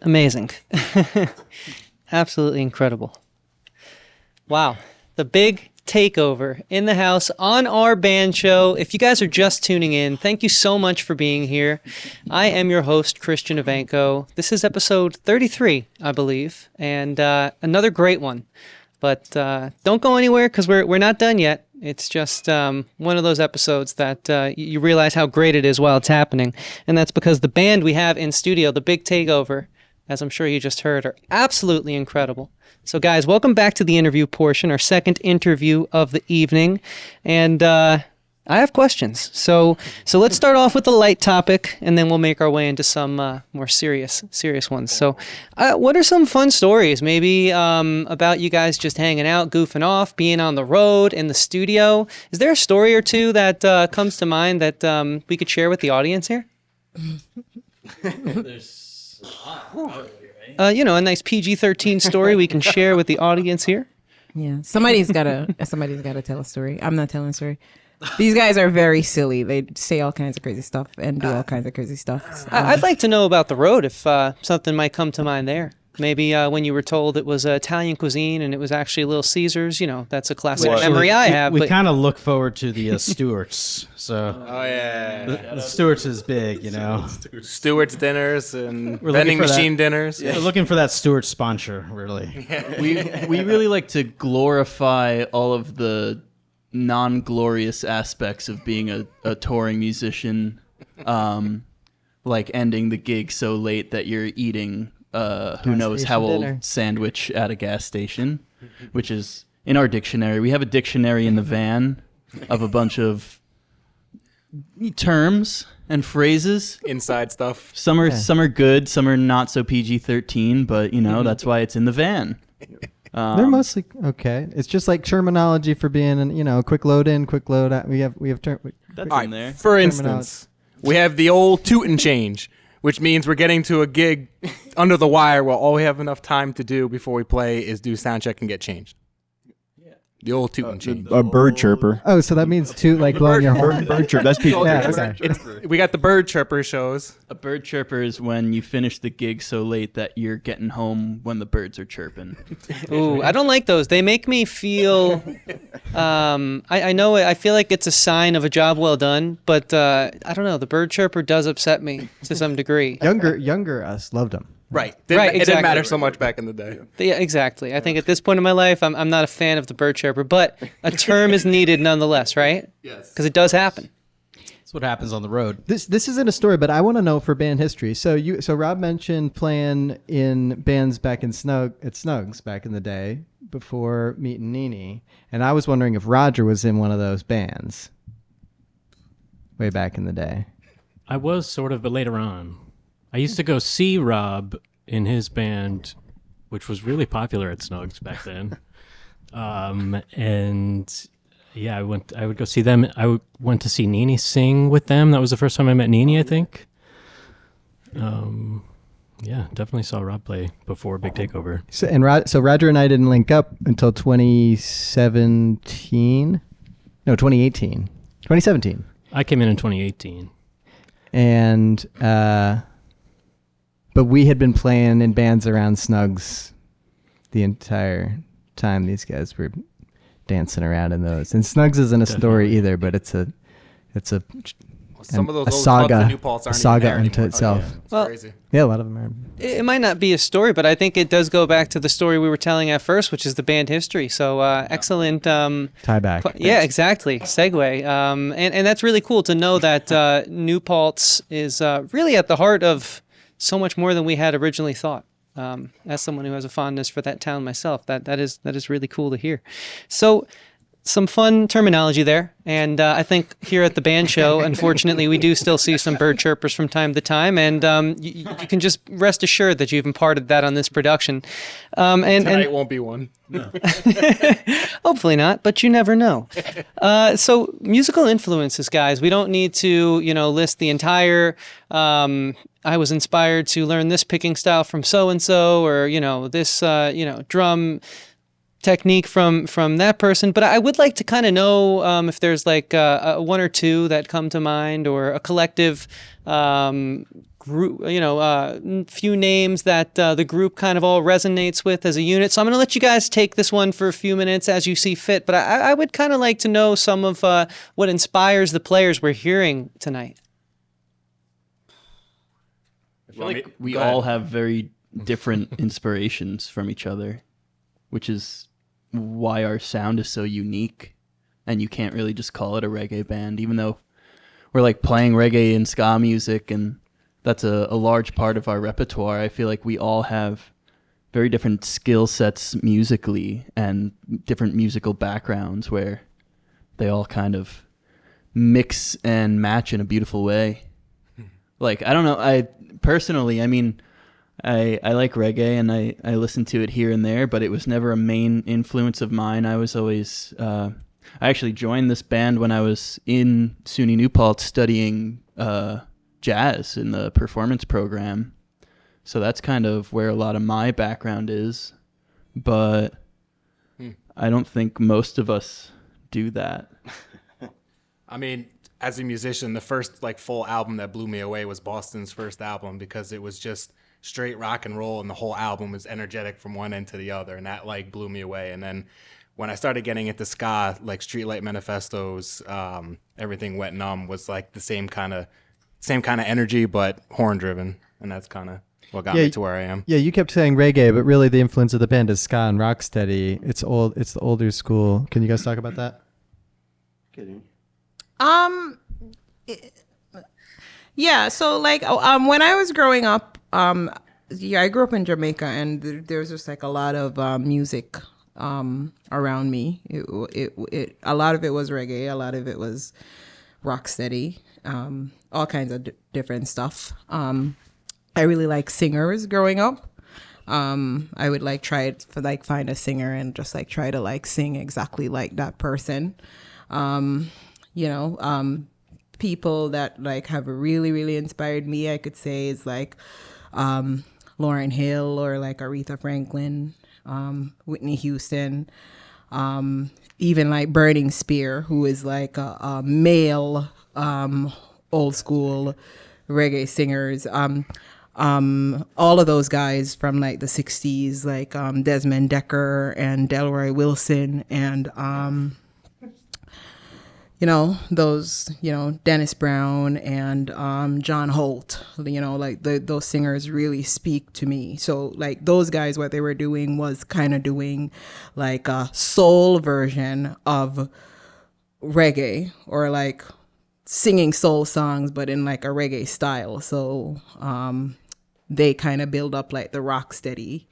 Amazing. Absolutely incredible. Wow. The Big Takeover in the house on our band show. If you guys are just tuning in, thank you so much for being here. I am your host, Christian Ivanko. This is episode 33, I believe, and another great one. But don't go anywhere because we're not done yet. It's just one of those episodes that you realize how great it is while it's happening. And that's because the band we have in studio, the Big Takeover, as I'm sure you just heard, are absolutely incredible. So guys, welcome back to the interview portion, our second interview of the evening. And I have questions. So let's start off with a light topic, and then we'll make our way into some more serious ones. So what are some fun stories, maybe about you guys just hanging out, goofing off, being on the road, in the studio? Is there a story or two that comes to mind that we could share with the audience here? There's a lot, a nice PG-13 story we can share with the audience here. Yeah, somebody's gotta tell a story. I'm not telling a story. These guys are very silly. They say all kinds of crazy stuff and do all kinds of crazy stuff. I'd like to know about the road if something might come to mind there. Maybe when you were told it was Italian cuisine and it was actually Little Caesars. That's a classic memory I have. We kind of look forward to the Stewarts. So, The Stewarts is big, Stewart's dinners and We're vending looking for machine dinners. We're looking for that Stewart sponsor, really. We really like to glorify all of the non-glorious aspects of being a touring musician, like ending the gig so late that you're eating who knows how old dinner. sandwich at a gas station, which is in our dictionary. We have a dictionary in the van of a bunch of terms and phrases. Inside stuff. Some are good, some are not so PG-13, but that's why it's in the van. They're mostly okay. It's just like terminology for being, quick load in, quick load out. We have That's All in right, there. for instance, we have the old toot and change, which means we're getting to a gig under the wire where all we have enough time to do before we play is do sound check and get changed. The old toot and change. A bird chirper. Oh, so that means two, like blowing your horn. Bird chirper. That's people. Yeah, okay. We got the bird chirper shows. A bird chirper is when you finish the gig so late that you're getting home when the birds are chirping. Ooh, I don't like those. They make me feel. I know. I feel like it's a sign of a job well done, but I don't know. The bird chirper does upset me to some degree. Younger us loved them. Right. Right, It didn't exactly. matter so much back in the day. Yeah, exactly. I think at this point in my life, I'm not a fan of the bird chirper, but a term is needed nonetheless, right? Yes. Because it does happen. That's what happens on the road. This isn't a story, but I want to know for band history. So Rob mentioned playing in bands back in Snugs back in the day before meeting Nee Nee, and I was wondering if Roger was in one of those bands way back in the day. I was sort of, but later on. I used to go see Rob in his band, which was really popular at Snugs back then. And yeah, I would go see them. Went to see Nee Nee sing with them. That was the first time I met Nee Nee, I think. Yeah, definitely saw Rob play before Big Takeover. So Roger and I didn't link up until 2017. No, 2018. 2017. I came in 2018. And but we had been playing in bands around Snugs the entire time these guys were dancing around in those. And Snugs isn't a story either, but it's a Some of those a old saga, clubs in New Paltz aren't a saga even there unto anymore. itself. Oh, yeah. It's Well, crazy. Yeah, a lot of them are. It might not be a story, but I think it does go back to the story we were telling at first, which is the band history. So excellent. Tie back. Yeah, exactly. Segue. And that's really cool to know that New Paltz is really at the heart of so much more than we had originally thought. As someone who has a fondness for that town myself, that is really cool to hear. So some fun terminology there. And I think here at the band show, unfortunately, we do still see some bird chirpers from time to time. And you can just rest assured that you've imparted that on this production. Tonight won't be one. Hopefully not, but you never know. So musical influences, guys. We don't need to, list the entire. I was inspired to learn this picking style from so and so, or this drum technique from that person. But I would like to kind of know if there's like one or two that come to mind, or a collective group, few names that the group kind of all resonates with as a unit. So I'm going to let you guys take this one for a few minutes as you see fit. But I would kind of like to know some of what inspires the players we're hearing tonight. I feel like we all have very different inspirations from each other, which is why our sound is so unique. And you can't really just call it a reggae band, even though we're like playing reggae and ska music, and that's a large part of our repertoire. I feel like we all have very different skill sets musically and different musical backgrounds where they all kind of mix and match in a beautiful way. Like, I don't know, I like reggae and I listen to it here and there, but it was never a main influence of mine. I was always, I actually joined this band when I was in SUNY New Paltz studying jazz in the performance program. So that's kind of where a lot of my background is, but I don't think most of us do that. I mean, as a musician, the first like full album that blew me away was Boston's first album, because it was just straight rock and roll and the whole album was energetic from one end to the other, and that like blew me away. And then when I started getting into ska, like Streetlight Manifestos, Everything Went Numb was like the same kind of energy, but horn driven, and that's kind of what got me to where I am. Yeah, you kept saying reggae, but really the influence of the band is ska and rocksteady. It's the older school. Can you guys talk about that? Yeah, so like when I was growing up, I grew up in Jamaica, and there's just like a lot of music around me. It a lot of it was reggae, a lot of it was rocksteady, all kinds of different stuff. I really like singers growing up. I would like try it for like find a singer and just like try to like sing exactly like that person. People that like have really, really inspired me, I could say, is like Lauryn Hill or like Aretha Franklin, Whitney Houston, even like Burning Spear, who is like a male old school reggae singers. All of those guys from like the 60s, like Desmond Dekker and Delroy Wilson, and Dennis Brown and John Holt, like those singers really speak to me. So like those guys, what they were doing was kind of doing like a soul version of reggae, or like singing soul songs, but in like a reggae style. So they kind of build up like the rocksteady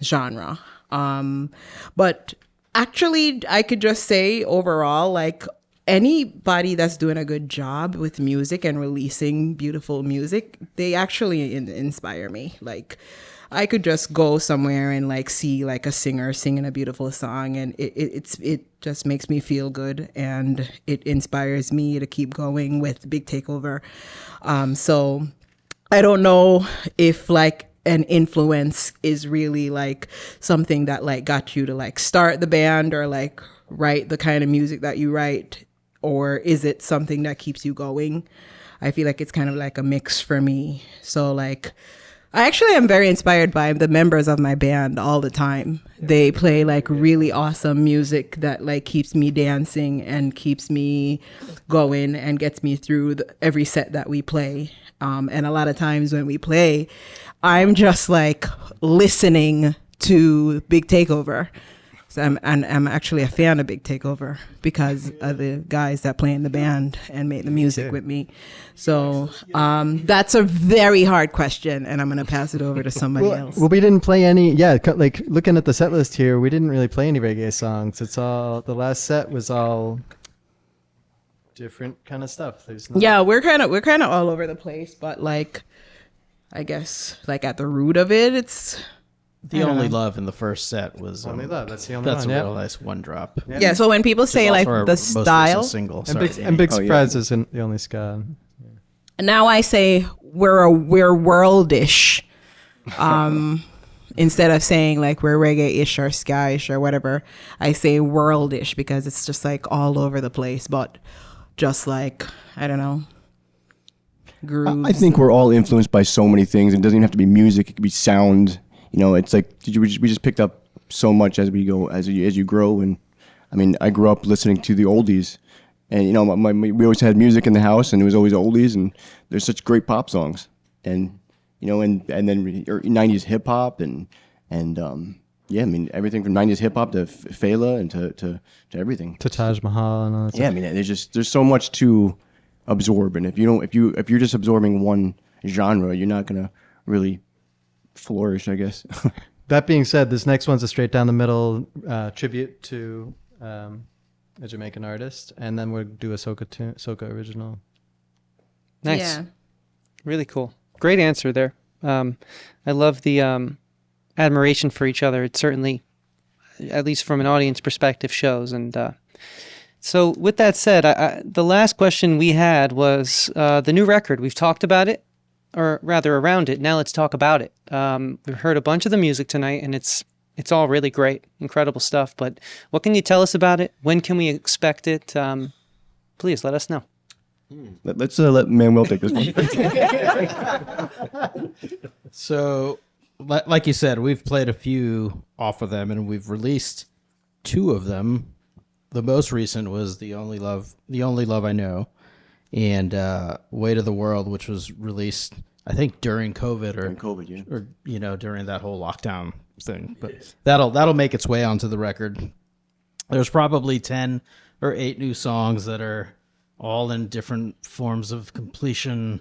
genre. But actually, I could just say overall, like anybody that's doing a good job with music and releasing beautiful music, they actually inspire me. Like I could just go somewhere and like see like a singer singing a beautiful song, and it just makes me feel good, and it inspires me to keep going with Big Takeover. So I don't know if like an influence is really like something that like got you to like start the band or like write the kind of music that you write, or is it something that keeps you going? I feel like it's kind of like a mix for me. So like I actually am very inspired by the members of my band all the time. They play like really awesome music that like keeps me dancing and keeps me going and gets me through every set that we play. And a lot of times when we play, I'm just like listening to Big Takeover. So I'm actually a fan of Big Takeover because of the guys that play in the band and make the music with me. So that's a very hard question, and I'm going to pass it over to somebody else. Well, we didn't play any. Yeah, like looking at the set list here, we didn't really play any reggae songs. It's all the last set was all different kind of stuff. Yeah, we're kind of all over the place, but like I guess like at the root of it, it's The Only Love in the first set was Only Love. That's the only that's one. a real nice one drop. Yeah, so when people say like the style, single, And Big Surprise isn't the only ska. now I say we're worldish. Instead of saying like we're reggae-ish or ska-ish or whatever, I say worldish because it's just like all over the place, but just like, I don't know. grooves. I think we're all influenced by so many things. It doesn't even have to be music. It could be sound. You know, it's like we just picked up so much as we go, as you grow. And I mean, I grew up listening to the oldies, and you know, we always had music in the house, and it was always oldies, and there's such great pop songs, and you know, and then 90s hip hop, and yeah, I mean, everything from 90s hip hop to Fela and to everything. To Taj Mahal and all that Yeah, I mean, there's so much to absorb, and if you're just absorbing one genre, you're not gonna really flourish, I guess. That being said, this next one's a straight down the middle tribute to a Jamaican artist, and then we'll do a soca original. Nice. Yeah. Really cool. Great answer there. I love the admiration for each other. It certainly, at least from an audience perspective, shows. And so with that said, the last question we had was the new record. We've talked about it, or rather around it. Now let's talk about it. We've heard a bunch of the music tonight, and it's all really great, incredible stuff. But what can you tell us about it? When can we expect it? Please let us know. Let's let Manuel take this one. So, like you said, we've played a few off of them, and we've released 2 of them. The most recent was The Only Love I Know, and Way to the World, which was released, I think, during COVID or you know, during that whole lockdown thing. But that'll make its way onto the record. There's probably 10 or 8 new songs that are all in different forms of completion.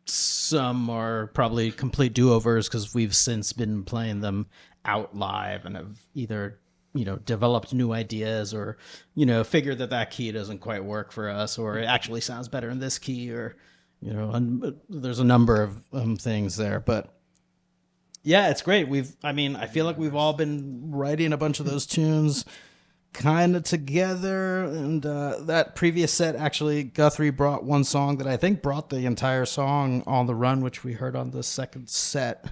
Some are probably complete do-overs because we've since been playing them out live and have either, you know, developed new ideas or, you know, figured that key doesn't quite work for us, or it actually sounds better in this key, or, you know, and there's a number of things there. But yeah, it's great. I feel like we've all been writing a bunch of those tunes kind of together, and that previous set, actually, Guthrie brought one song that I think brought the entire song On the Run, which we heard on the second set,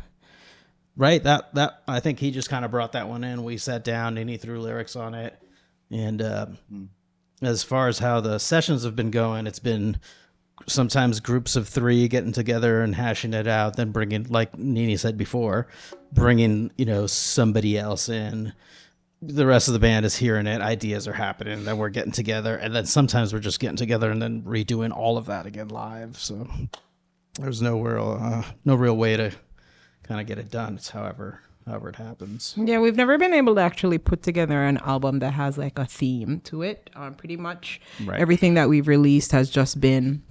right? That I think he just kind of brought that one in. We sat down and he threw lyrics on it, and as far as how the sessions have been going, it's been sometimes groups of 3 getting together and hashing it out, then bringing, like Nee Nee said before, bringing, you know, somebody else in. The rest of the band is hearing it, ideas are happening, then we're getting together, and then sometimes we're just getting together and then redoing all of that again live. So there's no real way to kind of get it done. It's however it happens. Yeah, we've never been able to actually put together an album that has like a theme to it. Pretty much everything that we've released has just been,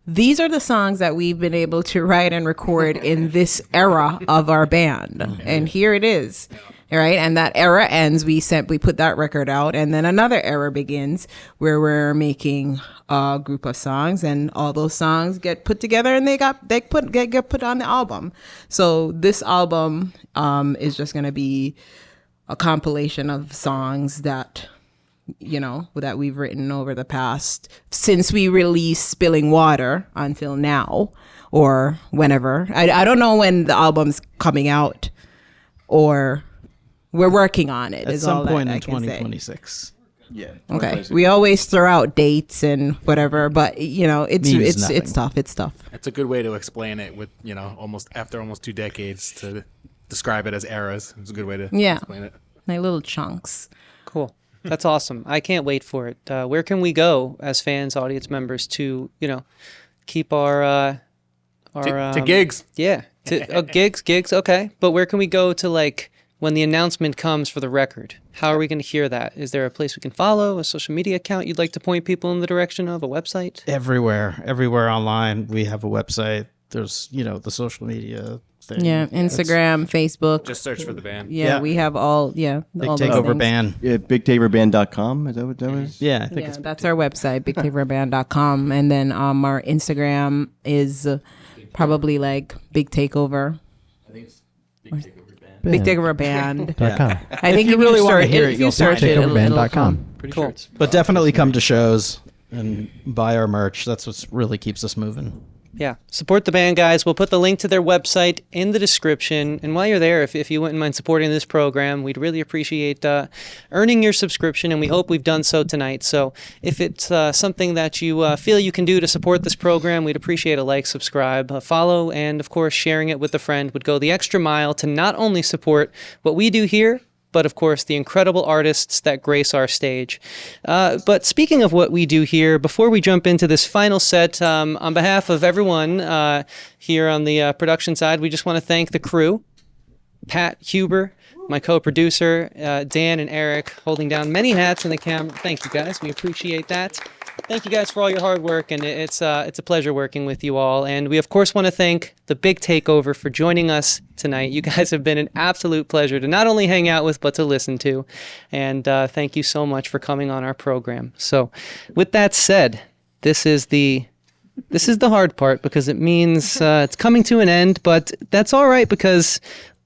these are the songs that we've been able to write and record in this era of our band. And here it is. All right. And that era ends. We put that record out, and then another era begins where we're making a group of songs, and all those songs get put together and they get put on the album. So this album is just going to be a compilation of songs that, you know, that we've written over the past, since we released Spilling Water until now, or whenever. I don't know when the album's coming out, or we're working on it. At some point in 2026. Yeah. Okay. We always throw out dates and whatever, but you know, it's tough. It's tough. It's a good way to explain it with, you know, almost 2 decades to describe it as eras. It's a good way to explain it. Like little chunks. Cool. That's awesome. I can't wait for it. Where can we go as fans, audience members, to, you know, keep our to gigs? Yeah. Gigs. Okay. But where can we go to, like, when the announcement comes for the record? How are we going to hear that? Is there a place we can follow, a social media account you'd like to point people in the direction of, a website? Everywhere online. We have a website. There's, you know, the social media thing. Yeah, Instagram, Facebook. Just search for the band. Yeah, we have all. Yeah, Big all those Takeover things. Band. Yeah, BigTakeoverBand.com. Is that what that was? Yeah, I think Yeah, it's that's our website, BigTakeoverBand.com, and then our Instagram is probably like Big Takeover. I think it's Big Takeover Band. Big Takeover Band. .com. I think you if really you wanna search hear it, it, if you you'll search find it, it'll Takeoverband.com. come. Pretty Cool. sure it's But definitely come to shows and buy our merch. That's what really keeps us moving. Yeah, support the band, guys. We'll put the link to their website in the description. And while you're there, if you wouldn't mind supporting this program, we'd really appreciate earning your subscription, and we hope we've done so tonight. So if it's something that you feel you can do to support this program, we'd appreciate a like, subscribe, a follow, and of course, sharing it with a friend would go the extra mile to not only support what we do here, but of course the incredible artists that grace our stage. But speaking of what we do here, before we jump into this final set, on behalf of everyone here on the production side, we just want to thank the crew, Pat Huber, my co-producer, Dan and Eric, holding down many hats in the camera. Thank you guys, we appreciate that. Thank you guys for all your hard work, and it's a pleasure working with you all. And we, of course, want to thank the Big Takeover for joining us tonight. You guys have been an absolute pleasure to not only hang out with, but to listen to. And thank you so much for coming on our program. So with that said, this is the hard part, because it means it's coming to an end, but that's all right, because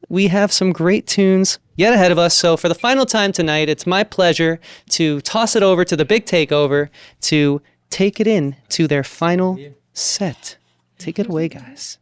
we have some great tunes yet ahead of us. So for the final time tonight, it's my pleasure to toss it over to the Big Takeover to take it in to their final set. Take it away, guys.